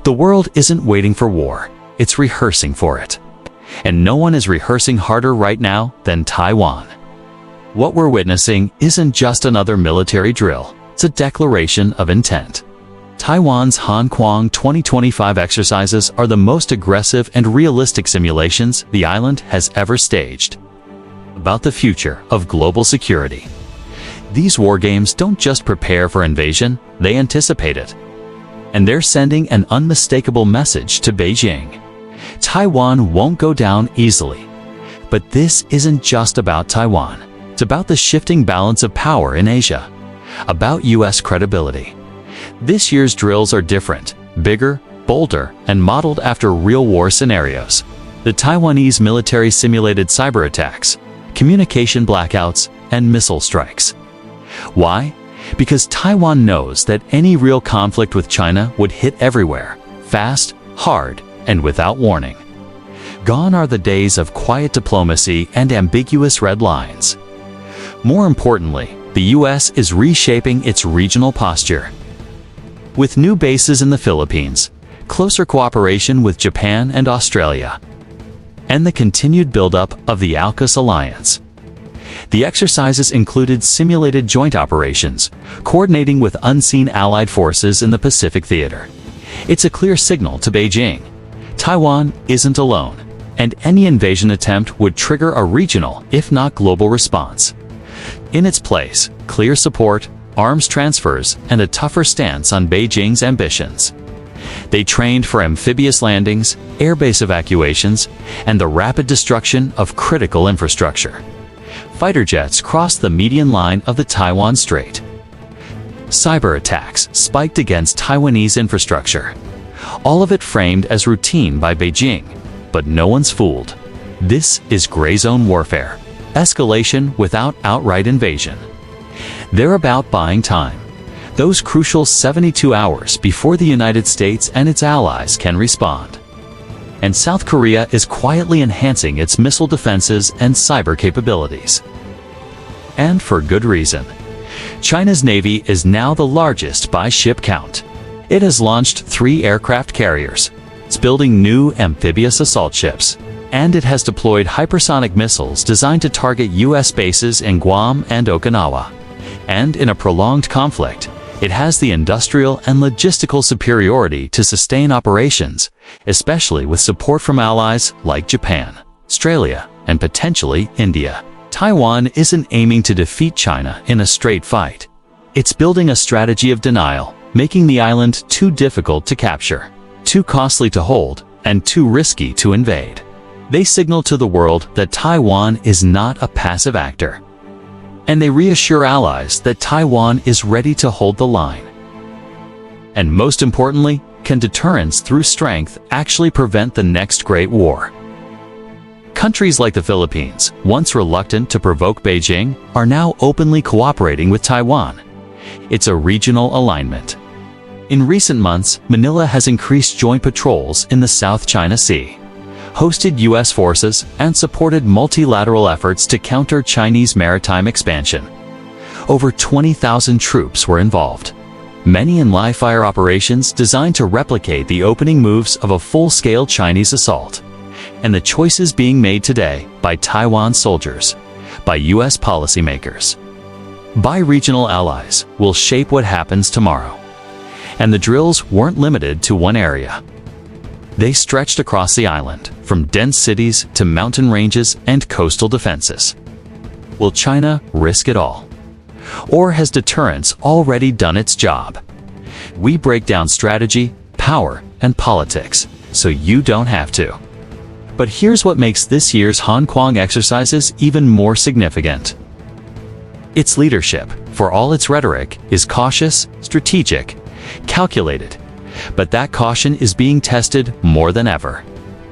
The world isn't waiting for war, it's rehearsing for it. And no one is rehearsing harder right now than Taiwan. What we're witnessing isn't just another military drill, it's a declaration of intent. Taiwan's Han Kuang 2025 exercises are the most aggressive and realistic simulations the island has ever staged. About the future of global security. These war games don't just prepare for invasion, they anticipate it. And they're sending an unmistakable message to Beijing. Taiwan won't go down easily. But this isn't just about Taiwan. It's about the shifting balance of power in Asia. About US credibility. This year's drills are different, bigger, bolder, and modeled after real war scenarios. The Taiwanese military simulated cyberattacks, communication blackouts, and missile strikes. Why? Because Taiwan knows that any real conflict with China would hit everywhere, fast, hard, and without warning. Gone are the days of quiet diplomacy and ambiguous red lines. More importantly, the US is reshaping its regional posture. With new bases in the Philippines, closer cooperation with Japan and Australia, and the continued buildup of the AUKUS alliance. The exercises included simulated joint operations, coordinating with unseen allied forces in the Pacific theater. It's a clear signal to Beijing. Taiwan isn't alone, and any invasion attempt would trigger a regional, if not global, response. In its place, clear support, arms transfers, and a tougher stance on Beijing's ambitions. They trained for amphibious landings, airbase evacuations, and the rapid destruction of critical infrastructure. Fighter jets crossed the median line of the Taiwan Strait. Cyber attacks spiked against Taiwanese infrastructure. All of it framed as routine by Beijing, but no one's fooled. This is gray zone warfare, escalation without outright invasion. They're about buying time, those crucial 72 hours before the United States and its allies can respond. And South Korea is quietly enhancing its missile defenses and cyber capabilities. And for good reason. China's Navy is now the largest by ship count. It has launched 3 aircraft carriers. It's building new amphibious assault ships. And it has deployed hypersonic missiles designed to target US bases in Guam and Okinawa. And in a prolonged conflict, it has the industrial and logistical superiority to sustain operations, especially with support from allies like Japan, Australia, and potentially India. Taiwan isn't aiming to defeat China in a straight fight. It's building a strategy of denial, making the island too difficult to capture, too costly to hold, and too risky to invade. They signal to the world that Taiwan is not a passive actor. And they reassure allies that Taiwan is ready to hold the line. And most importantly, can deterrence through strength actually prevent the next great war? Countries like the Philippines, once reluctant to provoke Beijing, are now openly cooperating with Taiwan. It's a regional alignment. In recent months, Manila has increased joint patrols in the South China Sea, hosted US forces, and supported multilateral efforts to counter Chinese maritime expansion. Over 20,000 troops were involved, many in live-fire operations designed to replicate the opening moves of a full-scale Chinese assault. And the choices being made today by Taiwan soldiers, by US policymakers, by regional allies will shape what happens tomorrow. And the drills weren't limited to one area. They stretched across the island, from dense cities to mountain ranges and coastal defenses. Will China risk it all? Or has deterrence already done its job? We break down strategy, power, and politics, so you don't have to. But here's what makes this year's Han Kuang exercises even more significant. Its leadership, for all its rhetoric, is cautious, strategic, calculated. But that caution is being tested more than ever.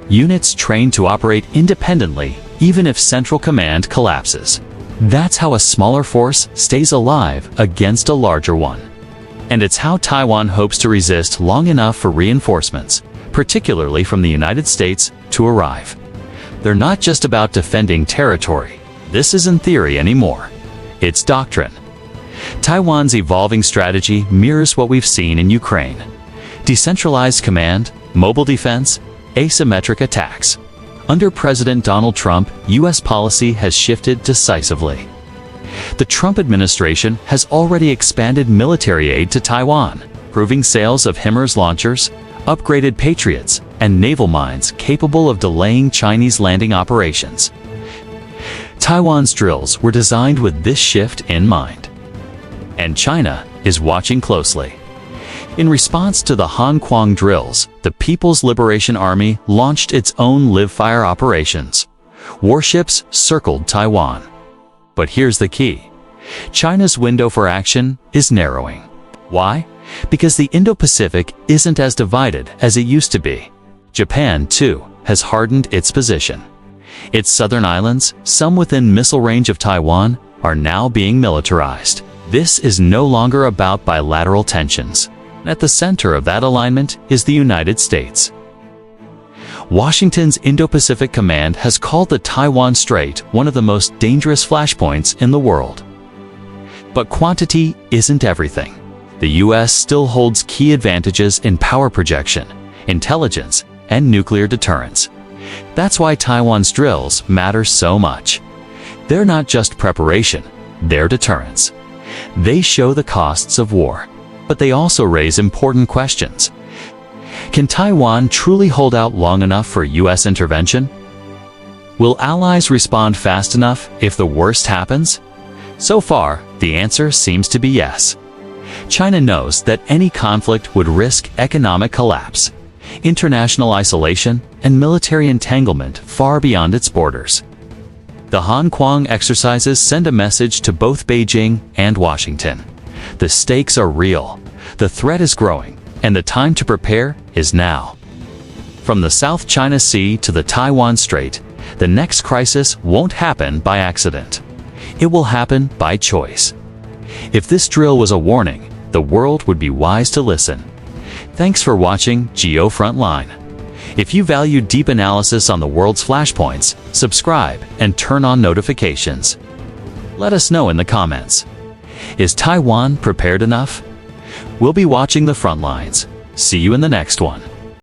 Units trained to operate independently, even if central command collapses. That's how a smaller force stays alive against a larger one. And it's how Taiwan hopes to resist long enough for reinforcements, particularly from the United States, to arrive. They're not just about defending territory. This isn't theory anymore. It's doctrine. Taiwan's evolving strategy mirrors what we've seen in Ukraine. Decentralized command, mobile defense, asymmetric attacks. Under President Donald Trump, U.S. policy has shifted decisively. The Trump administration has already expanded military aid to Taiwan, approving sales of HIMARS launchers, upgraded Patriots, and naval mines capable of delaying Chinese landing operations. Taiwan's drills were designed with this shift in mind. And China is watching closely. In response to the Han Kuang drills, the People's Liberation Army launched its own live-fire operations. Warships circled Taiwan. But here's the key. China's window for action is narrowing. Why? Because the Indo-Pacific isn't as divided as it used to be. Japan, too, has hardened its position. Its southern islands, some within missile range of Taiwan, are now being militarized. This is no longer about bilateral tensions. At the center of that alignment is the United States. Washington's Indo-Pacific Command has called the Taiwan Strait one of the most dangerous flashpoints in the world. But quantity isn't everything. The U.S. still holds key advantages in power projection, intelligence, and nuclear deterrence. That's why Taiwan's drills matter so much. They're not just preparation, they're deterrence. They show the costs of war, but they also raise important questions. Can Taiwan truly hold out long enough for U.S. intervention? Will allies respond fast enough if the worst happens? So far, the answer seems to be yes. China knows that any conflict would risk economic collapse, international isolation, and military entanglement far beyond its borders. The Han Kuang exercises send a message to both Beijing and Washington. The stakes are real, the threat is growing, and the time to prepare is now. From the South China Sea to the Taiwan Strait, the next crisis won't happen by accident. It will happen by choice. If this drill was a warning, the world would be wise to listen. Thanks for watching GeoFrontline. If you value deep analysis on the world's flashpoints, subscribe and turn on notifications. Let us know in the comments. Is Taiwan prepared enough? We'll be watching the front lines. See you in the next one.